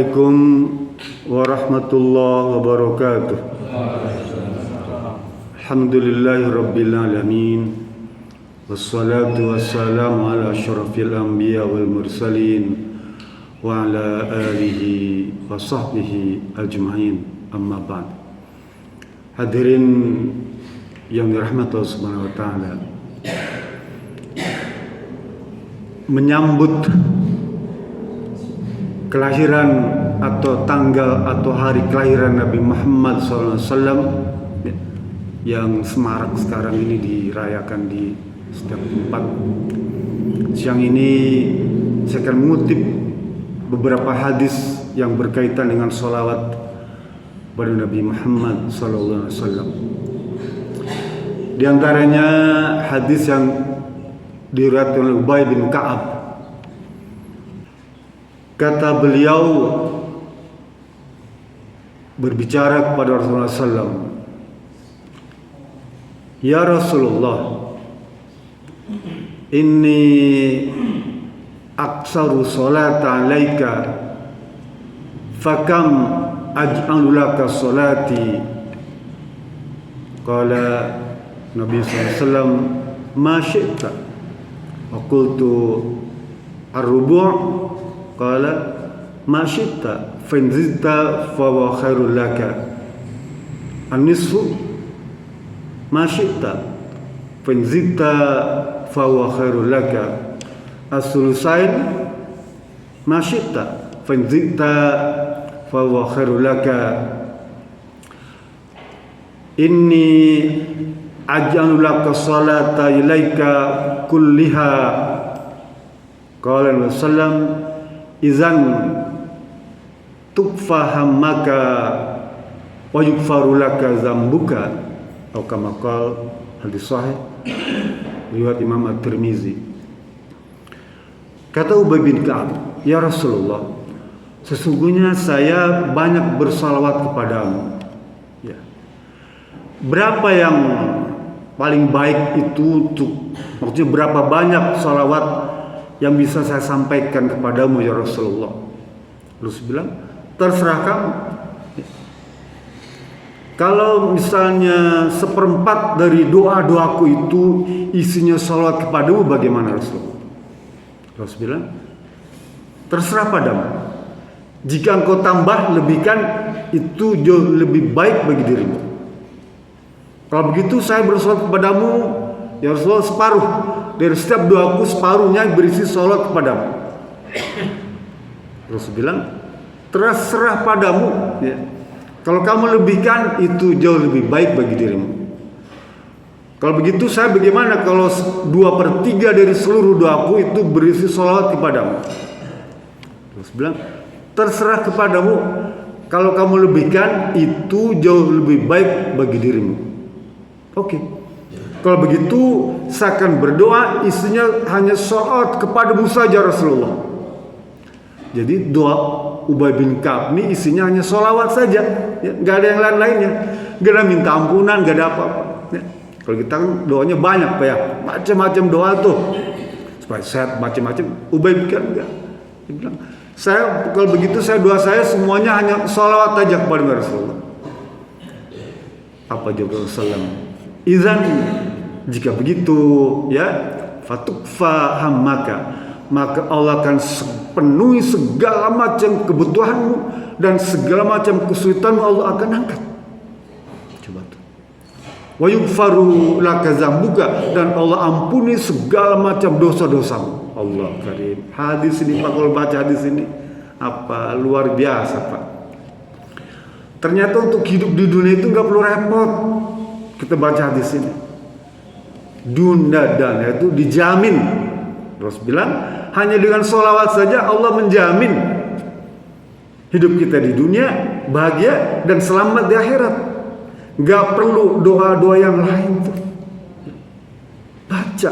Assalamualaikum warahmatullahi wabarakatuh. Alhamdulillahirabbil alamin. Wassalatu wassalamu ala asyrafil anbiya wal mursalin wa ala alihi wa sahbihi ajma'in. Amma ba'd. Hadirin yang dirahmati Allah Subhanahu wa taala. Menyambut kelahiran atau tanggal atau hari kelahiran Nabi Muhammad SAW yang semarak sekarang ini dirayakan di setiap tempat. Siang ini saya akan mengutip beberapa hadis yang berkaitan dengan sholawat pada Nabi Muhammad SAW. Di antaranya hadis yang diriwayatkan oleh Ubay bin Ka'ab. Kata beliau berbicara kepada Rasulullah SAW, "Ya Rasulullah, inni aksaru salata alaika, fakam aj'alu laka salati?" Qala Nabi SAW, "Ma syi'ta." Wa qultu ar-rubu'. Qala ma syi'ta fa in zidta fa huwa khairul laka. An-nisfu ma syi'ta fa in zidta fa huwa khairul laka. As-sulusain ma syi'ta fa in zidta fa huwa khairul laka. Inni aj'alu laka salata ilaika kulliha. Qala Rasulullah, "Izan tukfahammaka wa yukfaru laka zambuka." Atau kama qala, hadis sahih riwayat Imam At-Tirmizi. Kata Ubay bin Ka'ab, "Ya Rasulullah, sesungguhnya saya banyak bersalawat kepadamu. Ya. Berapa yang paling baik itu maksudnya berapa banyak salawat yang bisa saya sampaikan kepadamu ya Rasulullah?" Terus bilang, "Terserah kamu. Kalau misalnya 1/4 dari doa-doaku itu isinya salawat kepadamu, bagaimana Rasulullah?" Terus bilang, "Terserah padamu. Jika engkau tambah lebihkan, itu jauh lebih baik bagi dirimu. Kalau begitu saya bersalawat kepadamu ya Rasulullah separuh dari setiap doaku, separuhnya berisi salawat kepadamu." Rasul bilang, "Terserah padamu. Ya. Kalau kamu lebihkan, itu jauh lebih baik bagi dirimu. Kalau begitu saya bagaimana kalau 2/3 dari seluruh doaku itu berisi salawat kepadamu?" Rasul bilang, "Terserah kepadamu. Kalau kamu lebihkan, itu jauh lebih baik bagi dirimu." Oke. Kalau begitu saya akan berdoa isinya hanya salawat kepadamu saja Rasulullah. Jadi doa Ubay bin Ka'ab ini isinya hanya salawat saja, ya, nggak ada yang lain-lainnya, nggak ada minta ampunan, nggak ada apa-apa. Ya. Kalau kita kan doanya banyak Pak ya, macam-macam doa tuh supaya sehat macam-macam. Ubay bin Ka'ab enggak. Dia bilang, "Saya kalau begitu doa saya semuanya hanya salawat saja kepada Rasulullah." Apa jawab Rasulullah? "Izan, jika begitu ya, fatukfa hammaka, maka Allah akan penuhi segala macam kebutuhanmu dan segala macam kesulitanmu Allah akan angkat." Coba tuh. "Wa yugfaru laka zambuka," dan Allah ampuni segala macam dosa-dosamu. Allah karim. Hadis ini Pak, kalau baca hadis ini apa luar biasa Pak. Ternyata untuk hidup di dunia itu nggak perlu repot. Kita baca hadis ini, dan itu dijamin. Terus bilang hanya dengan sholawat saja Allah menjamin hidup kita di dunia bahagia dan selamat di akhirat. Gak perlu doa-doa yang lain tuh. Baca.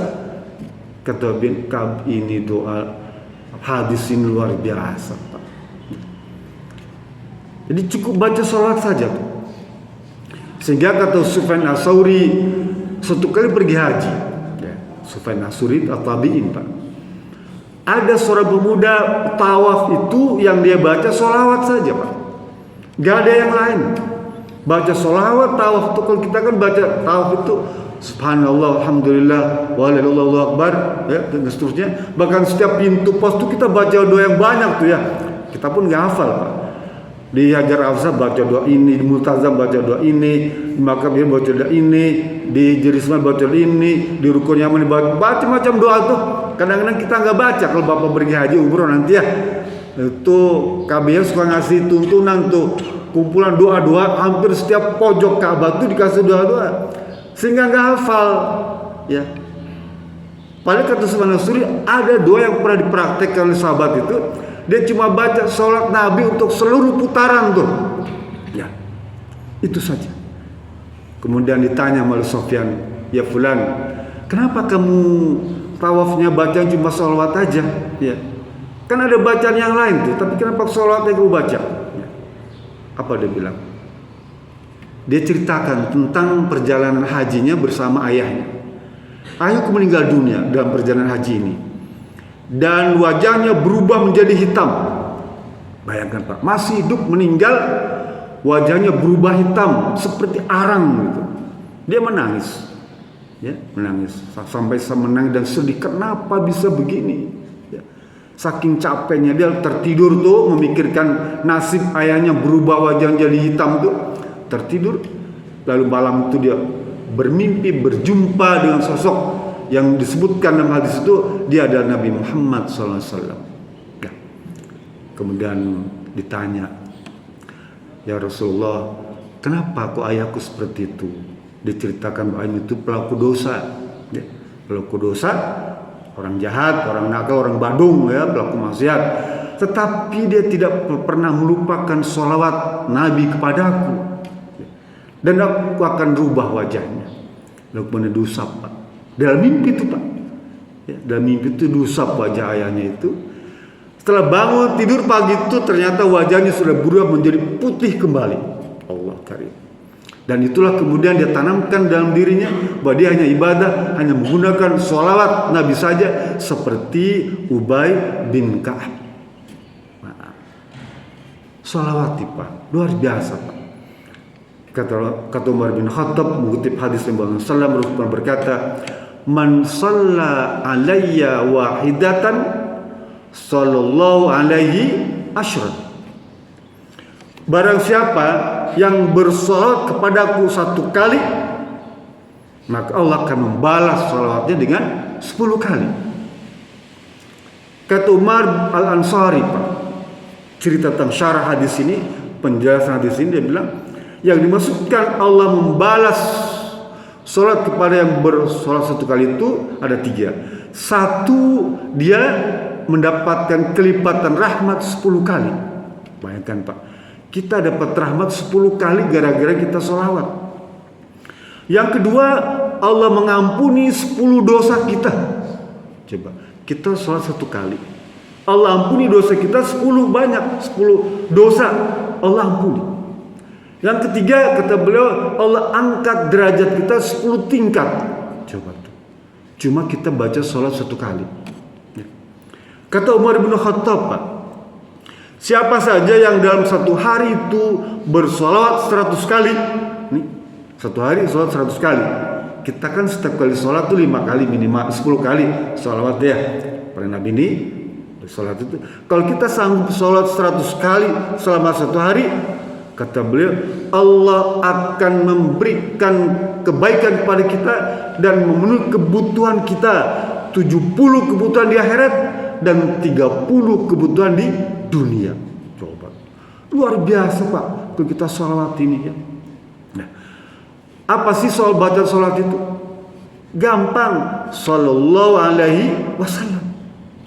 Kata bin Ka'ab, ini doa hadis ini luar biasa Pak. Jadi cukup baca sholawat saja tuh. Sehingga kata Sufyan Ats-Tsauri suatu kali pergi haji, ya, Sufyan Ats-Tsauri at-Tabi'in Pak. Ada seorang pemuda tawaf itu yang dia baca sholawat saja Pak, gak ada yang lain. Baca sholawat tawaf itu, kalau kita kan baca tawaf itu subhanallah, alhamdulillah, walillahu akbar, ya, dan seterusnya. Bahkan setiap pintu pos itu kita baca doa yang banyak tuh ya. Kita pun gak hafal Pak. Di Hajar Aswad baca doa ini, di Multazam baca doa ini, di Makam baca doa ini, di Jerisman baca doa ini, di Rukun Yaman baca macam doa tuh. Kadang-kadang kita nggak baca kalau Bapak pergi haji umroh nanti ya. Itu KBR suka ngasih tuntunan tuh, kumpulan doa-doa, hampir setiap pojok Ka'bah tuh dikasih doa-doa. Sehingga nggak hafal ya. Padahal kata Sufyan Ats-Tsauri, ada doa yang pernah dipraktekkan oleh sahabat itu. Dia cuma baca sholat Nabi untuk seluruh putaran tuh. Ya, itu saja. Kemudian ditanya oleh Sufyan, ya Fulan, kenapa kamu tawafnya baca cuma sholawat aja? Ya, kan ada bacaan yang lain tuh, tapi kenapa sholawat yang kamu baca? Ya. Apa dia bilang? Dia ceritakan tentang perjalanan hajinya bersama ayahnya. Ayahku meninggal dunia dalam perjalanan haji ini. Dan wajahnya berubah menjadi hitam. Bayangkan Pak, masih hidup meninggal, wajahnya berubah hitam seperti arang gitu. Dia menangis, ya, menangis sampai menangis dan sedih. Kenapa bisa begini? Ya. Saking capeknya dia tertidur tuh, memikirkan nasib ayahnya berubah wajahnya jadi hitam tuh. Tertidur, lalu malam itu dia bermimpi berjumpa dengan sosok yang disebutkan dalam hadis itu, dia adalah Nabi Muhammad SAW. Ya. Kemudian ditanya, ya Rasulullah, kenapa kok ayahku seperti itu? Diceritakan bahwa itu pelaku dosa, ya. Pelaku dosa, orang jahat, orang nakal, orang badung, ya, pelaku maksiat. Tetapi dia tidak pernah melupakan sholawat Nabi kepadaku, ya. Dan aku akan rubah wajahnya. Lalu kemudian diusap Pak. Dalam mimpi itu Pak, ya, dalam mimpi itu diusap wajah ayahnya itu. Setelah bangun tidur pagi itu ternyata wajahnya sudah berubah menjadi putih kembali. Allah karim. Dan itulah kemudian dia tanamkan dalam dirinya bahwa dia hanya ibadah, hanya menggunakan sholawat Nabi saja, seperti Ubay bin Ka'ab. Sholawat Pak, luar biasa Pak. Kata Umar bin Khattab mengutip hadis Nabi sallallahu alaihi wasallam berkata, man shalla alayya wahidatan sallallahu alaihi asyran. Barang siapa yang bersolat kepadaku satu kali, maka Allah akan membalas salawatnya dengan 10 kali. Kata Umar Al-Ansari Pak, cerita tentang syarah hadis ini, penjelasan hadis ini, dia bilang yang dimaksudkan Allah membalas sholat kepada yang bersolat satu kali itu ada 3. Satu, dia mendapatkan kelipatan rahmat 10 kali. Bayangkan Pak, kita dapat rahmat 10 kali gara-gara kita sholawat. Yang kedua, Allah mengampuni 10 dosa kita. Coba, kita sholat satu kali, Allah ampuni dosa kita 10 banyak, 10 dosa Allah ampuni. Yang ketiga, kata beliau, Allah angkat derajat kita 10 tingkat. Coba tuh. Cuma kita baca sholat satu kali. Kata Umar bin Khattab Pak, siapa saja yang dalam satu hari itu bersolawat 100 kali, nih, satu hari sholat 100 kali. Kita kan setiap kali sholat tuh 5 kali minimal, 10 kali sholawat ya. Pada Nabi ini sholat itu, kalau kita sanggup sholat 100 kali selama satu hari, kata beliau, Allah akan memberikan kebaikan kepada kita dan memenuhi kebutuhan kita, 70 kebutuhan di akhirat dan 30 kebutuhan di dunia. Coba, luar biasa Pak kalau kita sholawat ini ya. Nah, apa sih soal baca sholat itu? Gampang, sallallahu alaihi wasallam,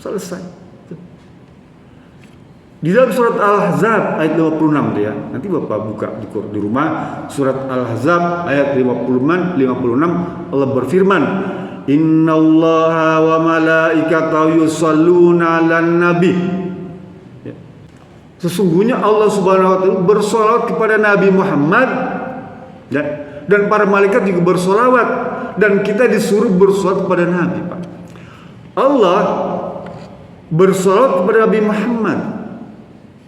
selesai. Di dalam surat Al-Ahzab ayat 56 dia. Nanti Bapak buka di rumah, surat Al-Ahzab ayat 56 Allah berfirman, "Innallaha wa malaikatahu yusholluna 'alan nabi." Ya. Sesungguhnya Allah Subhanahu wa taala bersolawat kepada Nabi Muhammad, ya, dan para malaikat juga bersolawat, dan kita disuruh bersolawat kepada Nabi Pak. Allah bersolawat kepada Nabi Muhammad.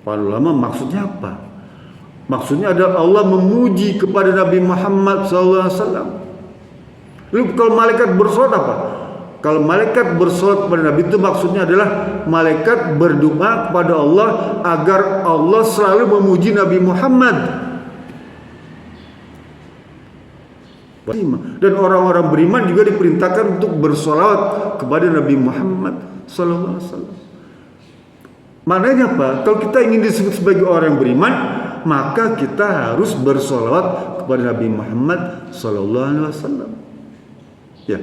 Para ulama maksudnya apa? Maksudnya adalah Allah memuji kepada Nabi Muhammad SAW. Lalu kalau malaikat bersolawat apa? Kalau malaikat bersolawat kepada Nabi itu maksudnya adalah malaikat berdoa kepada Allah agar Allah selalu memuji Nabi Muhammad. Dan orang-orang beriman juga diperintahkan untuk bersolawat kepada Nabi Muhammad SAW. Maknanya apa? Kalau kita ingin disebut sebagai orang beriman, maka kita harus bersolawat kepada Nabi Muhammad SAW. Ya.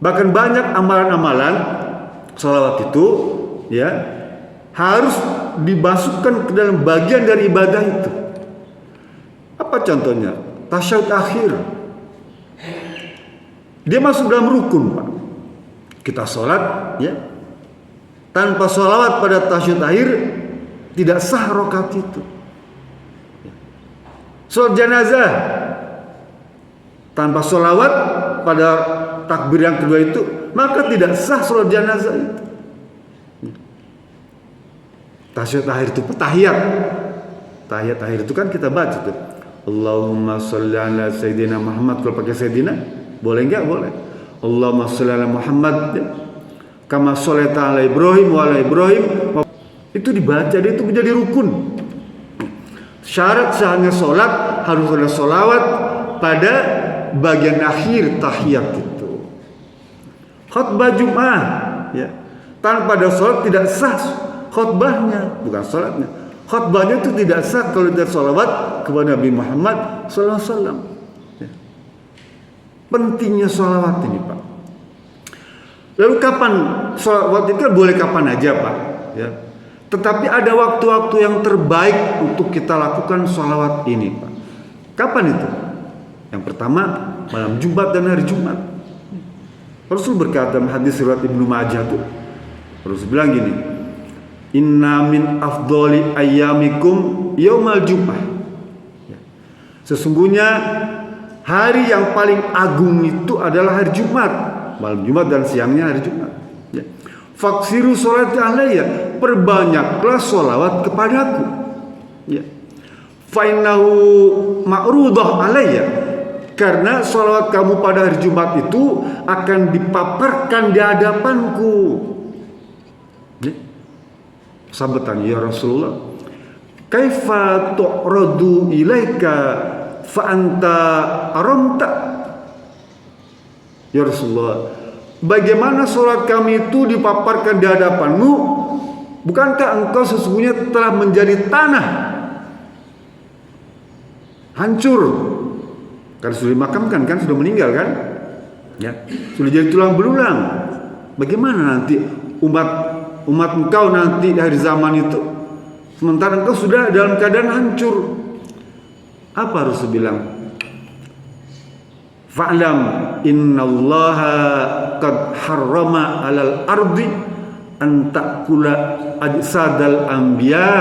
Bahkan banyak amalan-amalan solawat itu, ya, harus dimasukkan ke dalam bagian dari ibadah itu. Apa contohnya? Tasyahud akhir. Dia masuk dalam rukun, Pak. Kita sholat, ya, tanpa sholawat pada tasyahud akhir tidak sah rakaat itu. Sholat jenazah tanpa sholawat pada takbir yang kedua itu, maka tidak sah sholat jenazah itu. Tasyahud akhir itu tahiyat. Tahiyat akhir itu kan kita baca tuh, Allahumma sholli ala Sayyidina Muhammad. Kalau pakai Sayyidina boleh enggak? Boleh. Allahumma sholli ala Muhammad, ya. Kama sholaita ala Ibrahim wa ala Ibrahim. Itu dibaca, itu menjadi rukun. Syarat sahnya sholat harus ada sholawat pada bagian akhir tahiyat itu. Khutbah Jum'ah, ya, tanpa ada sholat tidak sah khutbahnya, bukan sholatnya. Khutbahnya itu tidak sah kalau tidak sholawat kepada Nabi Muhammad SAW. Ya. Pentingnya sholawat ini, Pak. Lalu kapan sholawat itu? Boleh kapan aja, Pak, ya. Tetapi ada waktu-waktu yang terbaik untuk kita lakukan sholawat ini, Pak. Kapan itu? Yang pertama, malam Jumat dan hari Jumat. Rasul berkata dalam hadis riwayat Ibnu Majah tuh, Rasul bilang gini, Inna min afdoli ayyamikum yaumal Jum'ah. Sesungguhnya hari yang paling agung itu adalah hari Jumat, malam Jumat dan siangnya hari Jumat. Ya. Faksiru sholati alayya, perbanyaklah sholawat kepadaku. Ya. Fainnahu ma'rudah alayya, karena sholawat kamu pada hari Jumat itu akan dipaparkan di hadapanku. Ya. Sahabat tanya, ya Rasulullah, kaifa tu'radu ilaika fa anta aramta? Ya Rasulullah, bagaimana sholat kami itu dipaparkan di hadapanmu? Bukankah engkau sesungguhnya telah menjadi tanah, hancur? Kan sudah dimakamkan, kan sudah meninggal, kan? Ya, sudah jadi tulang belulang. Bagaimana nanti umat engkau nanti dari zaman itu, sementara engkau sudah dalam keadaan hancur? Apa harus bilang? Fa'lam innallaha qad harrama 'alal ardi an ta'kula ajsadal anbiya.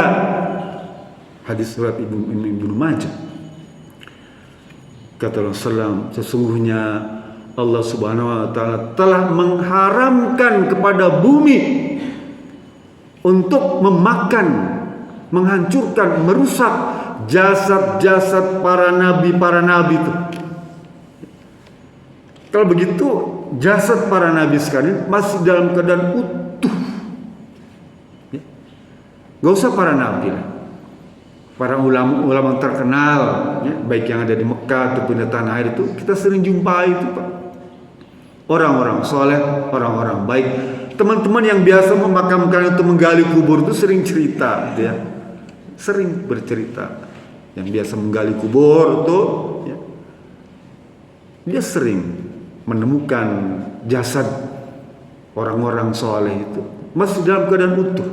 Hadis surat Ibnu Majah. Kata Rasulullah, sesungguhnya Allah Subhanahu wa taala telah mengharamkan kepada bumi untuk memakan, menghancurkan, merusak jasad-jasad para nabi itu. Kalau begitu, jasad para nabi sekalian masih dalam keadaan utuh. Ya. Gak usah para nabi lah, para ulama terkenal, ya, baik yang ada di Mekah ataupun di tanah air itu, kita sering jumpai itu, Pak. Orang-orang soleh, orang-orang baik, teman-teman yang biasa memakamkan atau menggali kubur itu sering cerita, gitu ya. Sering bercerita. Yang biasa menggali kubur itu, ya, dia sering menemukan jasad orang-orang soleh itu masih dalam keadaan utuh.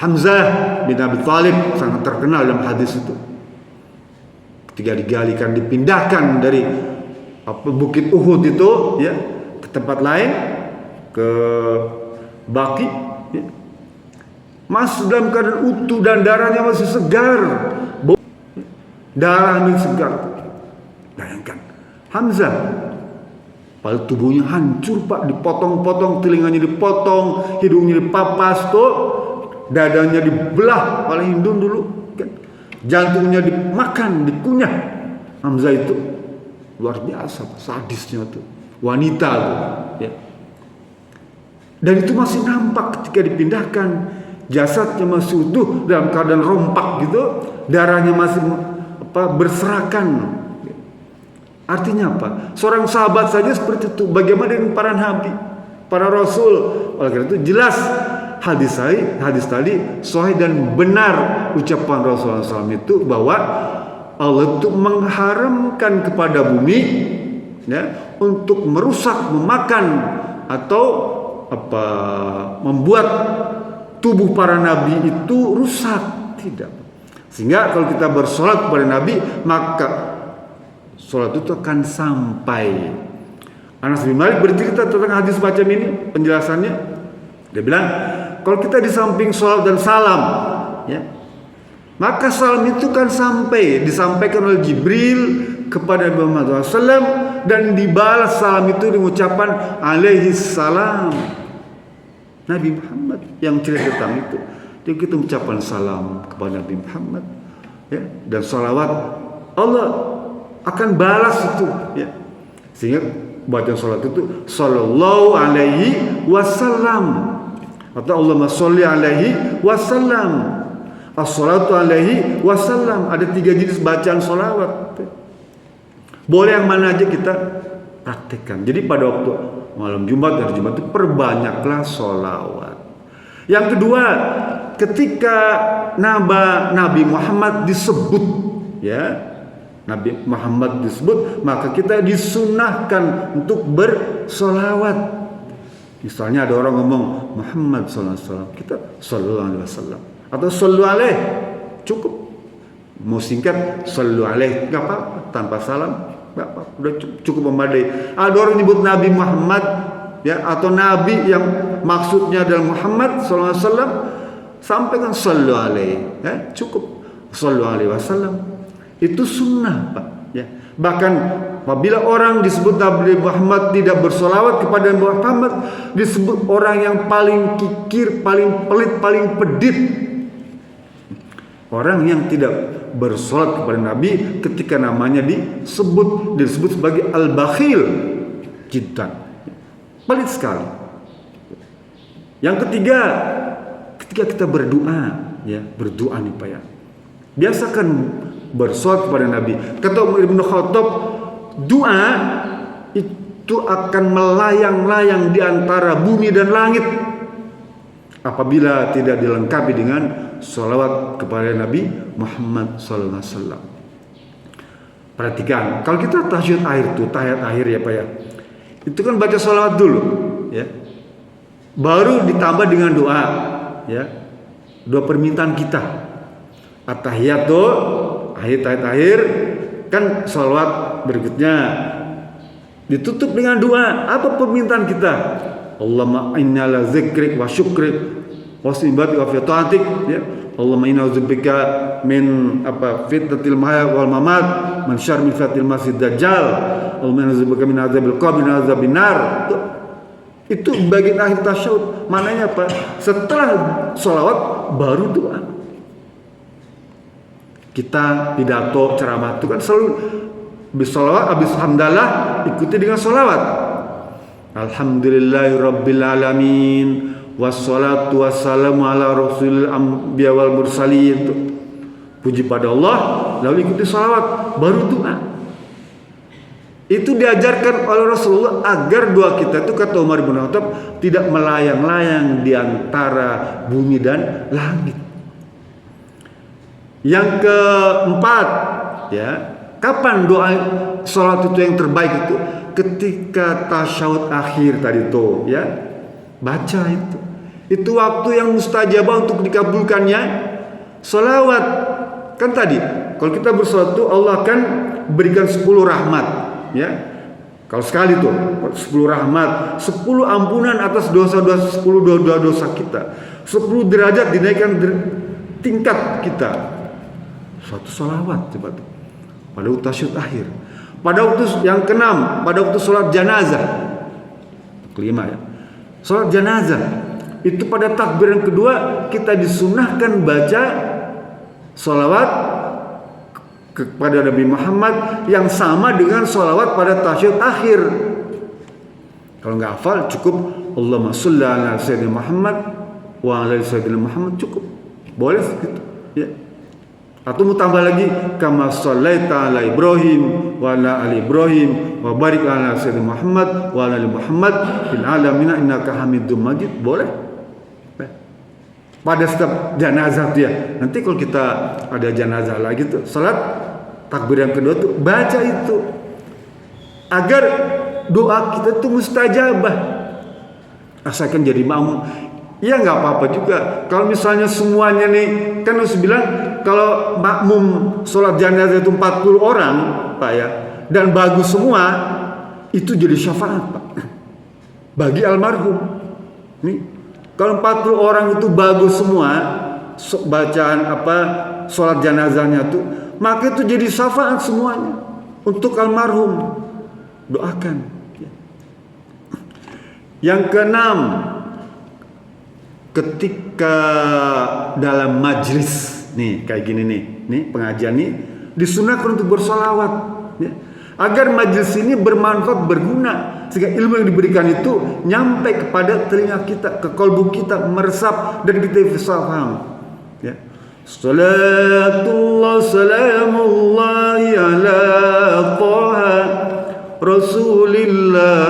Hamzah bin Abi Thalib sangat terkenal dalam hadis itu. Ketika digalikan, dipindahkan dari bukit Uhud itu, ya, ke tempat lain, ke Baqi, ya, masih dalam keadaan utuh dan darahnya masih segar. Darahnya segar. Bayangkan, Hamzah Padahal tubuhnya hancur Pak, dipotong-potong, telinganya dipotong, hidungnya dipapas tuh, dadanya dibelah oleh Hindun dulu kan. Jantungnya dimakan, dikunyah. Hamzah itu luar biasa sadisnya tuh, wanita tuh ya. Dan itu masih nampak ketika dipindahkan, jasadnya masih utuh dalam keadaan rompak gitu, darahnya masih berserakan. Artinya apa? Seorang sahabat saja seperti itu. Bagaimana dengan para nabi, para rasul? Oleh karena itu jelas hadis tadi sahih dan benar ucapan Rasulullah SAW itu bahwa Allah itu mengharamkan kepada bumi ya untuk merusak, memakan atau membuat tubuh para nabi itu rusak, tidak. Sehingga kalau kita bersolat kepada nabi, maka solat itu akan sampai. Anas bin Malik bercerita tentang hadis macam ini, penjelasannya. Dia bilang, kalau kita di samping solat dan salam, ya, maka salam itu kan disampaikan oleh Jibril kepada Nabi Muhammad SAW, dan dibalas salam itu dengan ucapan alaihi salam. Nabi Muhammad yang cerita tentang itu. Jadi kita ucapan salam kepada Nabi Muhammad, ya, dan salawat, Allah akan balas itu, ya. Sehingga bacaan salat itu sallallahu alaihi wasallam atau Allahumma sholli alaihi wasallam, as-salatu alaihi wasallam. Ada 3 jenis bacaan salawat. Boleh yang mana aja kita praktekkan. Jadi pada waktu malam Jumat dan Jumat itu perbanyaklah salawat. Yang kedua, ketika Nabi Muhammad disebut, ya, Nabi Muhammad disebut, maka kita disunahkan untuk bersolawat. Misalnya ada orang ngomong Muhammad SAW, kita sallallahu alaihi wasallam atau sallu alaih, cukup. Mau singkat sallu alaih, nggak apa-apa, tanpa salam nggak apa-apa, udah cukup memadai. Ada orang nyebut Nabi Muhammad, ya, atau Nabi yang maksudnya adalah Muhammad SAW, sampaikan sallu alaih, ya, cukup sallu alaihi wasallam. Itu sunnah Pak, ya. Bahkan apabila orang disebut Nabi Muhammad tidak bersolawat kepada Muhammad, disebut orang yang paling kikir, paling pelit, paling pedit. Orang yang tidak bersolat kepada Nabi ketika namanya disebut sebagai al-bakhil, jiddan, pelit sekali. Yang ketiga, ketika kita berdoa, ya, berdoa nih Pak, ya, biasakan bersolat kepada Nabi. Kata Umar bin Khattab, doa itu akan melayang-layang di antara bumi dan langit apabila tidak dilengkapi dengan sholawat kepada Nabi Muhammad SAW. Perhatikan, kalau kita tahiyat akhir itu, tahiyat akhir ya Pak, ya, itu kan baca sholawat dulu, ya, baru ditambah dengan doa, ya, doa permintaan kita. At-tahiyatu, akhir kan sholawat berikutnya ditutup dengan doa. Apa permintaan kita? Allahumma inna la zikrik wa syukrik wa sibatik wa fi'atik, ya. Allahumma inna uzubika min fitnatil mahya wal mamat, min syarri fitnatil masih dajjal, Allahumma inna uzubika min azabil qabr wa azabin nar. Itu bagian akhir tasyahud. Mananya apa? Setelah sholawat baru doa. Kita pidato ceramah itu kan selalu bersolawat, habis hamdalah ikuti dengan solawat. Alhamdulillahirabbil alamin wassalatu wassalamu ala rasulil anbiya wal mursalin. Puji pada Allah, lalu ikuti solawat, baru doa. Itu diajarkan oleh Rasulullah agar doa kita itu, kata Umar bin Khattab, tidak melayang-layang di antara bumi dan langit. Yang keempat, ya, kapan doa sholat itu yang terbaik itu? Ketika tasyahud akhir tadi itu, ya, baca itu. Itu waktu yang mustajabah untuk dikabulkannya sholawat. Kan tadi, kalau kita bersolat itu Allah akan berikan 10 rahmat, ya. Kalau sekali tuh 10 rahmat, 10 ampunan atas dosa-dosa, 10 dosa kita, 10 derajat dinaikkan tingkat kita. Suatu salawat coba tuh pada tasyahud akhir. Pada waktu yang keenam, pada waktu sholat jenazah. Kelima ya. Sholat jenazah itu pada takbir yang kedua kita disunahkan baca sholawat kepada Nabi Muhammad yang sama dengan sholawat pada tasyahud akhir. Kalau nggak hafal cukup Allahumma sholli ala sayyidina Muhammad wa ala sayyidina Muhammad, cukup. Boleh gitu ya. Atau mau tambah lagi kama shallaita ala Ibrahim wa ala ali Ibrahim wa barik ala sayyidina Muhammad wa ala ali Muhammad fil alamin innaka Hamidum Majid, boleh. Pada setiap jenazah dia. Nanti kalau kita ada jenazah lagi tuh salat takbir yang kedua tuh baca itu agar doa kita tuh mustajabah. Asalkan jadi makmum. Ya nggak apa-apa juga. Kalau misalnya semuanya nih, kan harus bilang kalau makmum sholat jenazah itu 40 orang, Pak ya, dan bagus semua, itu jadi syafaat, Pak. Bagi almarhum. Nih, kalau 40 orang itu bagus semua, bacaan sholat jenazahnya tuh, maka itu jadi syafaat semuanya untuk almarhum. Doakan. Yang keenam, ketika dalam majlis nih kayak gini nih pengajian nih disunahkan untuk bersolawat ya, agar majlis ini bermanfaat, berguna, sehingga ilmu yang diberikan itu nyampe kepada telinga kita, ke kalbu kita, meresap dan kita bisa paham ya. Salatullah salamullahi ala Taha Rasulillah,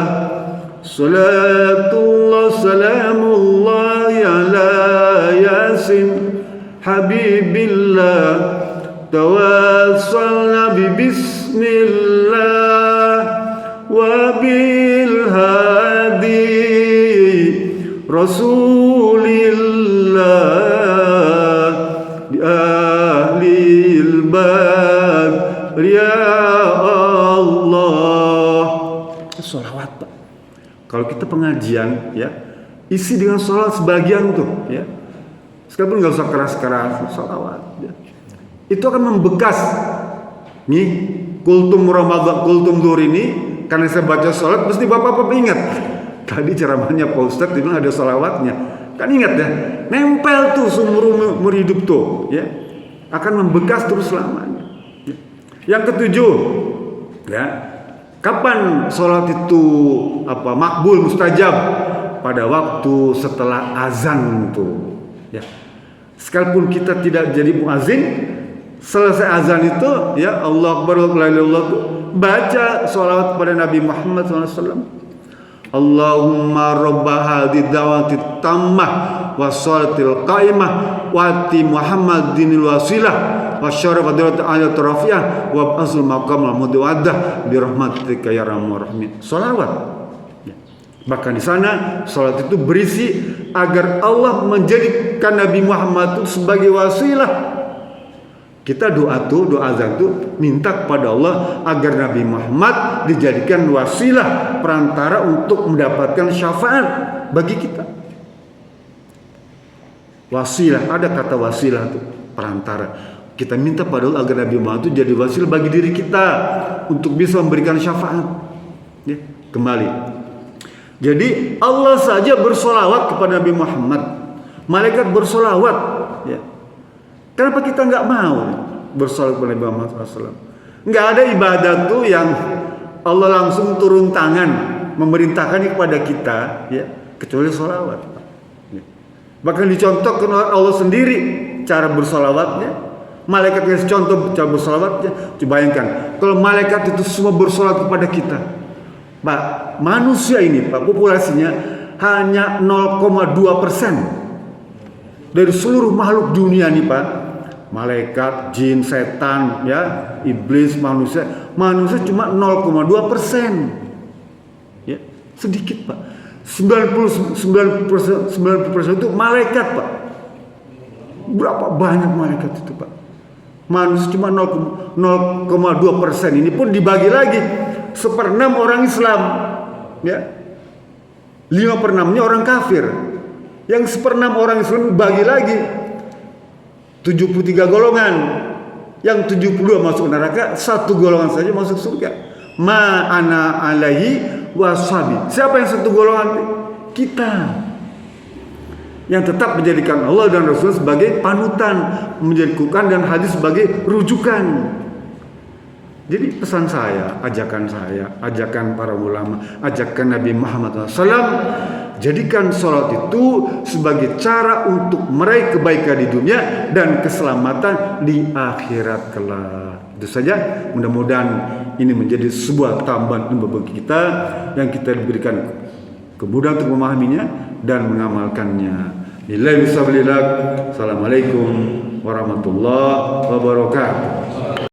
salatullah salamullahi ala Yasin Habibillah, tawassalna bismillah wa bil hadi Rasulillah bi ahlil bab ya Allah. Sholawat, Pak. Kalau kita pengajian ya, isi dengan sholawat sebagian tuh ya. Sekalipun nggak usah keras-keras, sholawat ya. Itu akan membekas. Nih, kultum Ramadan, kultum Zuhur ini karena saya baca sholat, mesti bapak-bapak ingat. Tadi ceramahnya Pak Ustadz dibilang ada sholawatnya. Kan ingat ya, nempel tuh seumur hidup tuh ya. Akan membekas terus selamanya. Ya. Yang ketujuh ya, kapan sholat itu makbul, mustajab? Pada waktu setelah azan tuh ya. Sekalipun kita tidak jadi muazin, selesai azan itu ya Allah Akbar la ilaha illallah, baca sholawat kepada Nabi Muhammad SAW. Allahumma rabba hadhihi da'wati tammah wa sholatil qaimah wa ati Muhammadinil wasilah wa syaraf fadilat ayat rafi'ah wa asul maqam al-mudawaddah bi rahmatika ya arhamar rahimin. Sholawat ya. Bahkan di sana sholat itu berisi agar Allah menjadikan Nabi Muhammad itu sebagai wasilah. Kita doa azan tuh minta kepada Allah agar Nabi Muhammad dijadikan wasilah, perantara untuk mendapatkan syafaat bagi kita. Wasilah, ada kata wasilah tuh, perantara. Kita minta pada Allah agar Nabi Muhammad itu jadi wasilah bagi diri kita untuk bisa memberikan syafaat. Ya, kembali. Jadi Allah saja bersolawat kepada Nabi Muhammad, malaikat bersolawat. Ya. Kenapa kita nggak mau bersolawat kepada Nabi Muhammad SAW? Nggak ada ibadah tuh yang Allah langsung turun tangan memerintahkan kepada kita, ya, kecuali solawat. Ya. Bahkan dicontohkan oleh Allah sendiri cara bersolawatnya. Malaikat yang contoh cara bersolawatnya. Coba bayangkan kalau malaikat itu semua bersolawat kepada kita, Pak, manusia ini, Pak, populasinya hanya 0,2% dari seluruh makhluk dunia nih, Pak. Malaikat, jin, setan, ya, iblis, manusia cuma 0,2%. Ya, sedikit, Pak. 90% itu malaikat, Pak. Berapa banyak malaikat itu, Pak? Manusia cuma 0,2%. Ini pun dibagi lagi 1/6 orang Islam, ya. 5/6-nya orang kafir. Yang 1/6 orang Islam bagi lagi 73 golongan. Yang 72 masuk neraka, 1 golongan saja masuk surga. ma ana alaihi washabi. Siapa yang satu golongan? Kita yang tetap menjadikan Allah dan Rasul sebagai panutan, menjadikan Quran dan hadis sebagai rujukan. Jadi pesan saya, ajakan para ulama, ajakan Nabi Muhammad SAW, jadikan sholat itu sebagai cara untuk meraih kebaikan di dunia dan keselamatan di akhirat kelak. Itu saja, mudah-mudahan ini menjadi sebuah tambahan ilmu bagi kita yang kita diberikan kemudahan untuk memahaminya dan mengamalkannya. Assalamualaikum warahmatullahi wabarakatuh.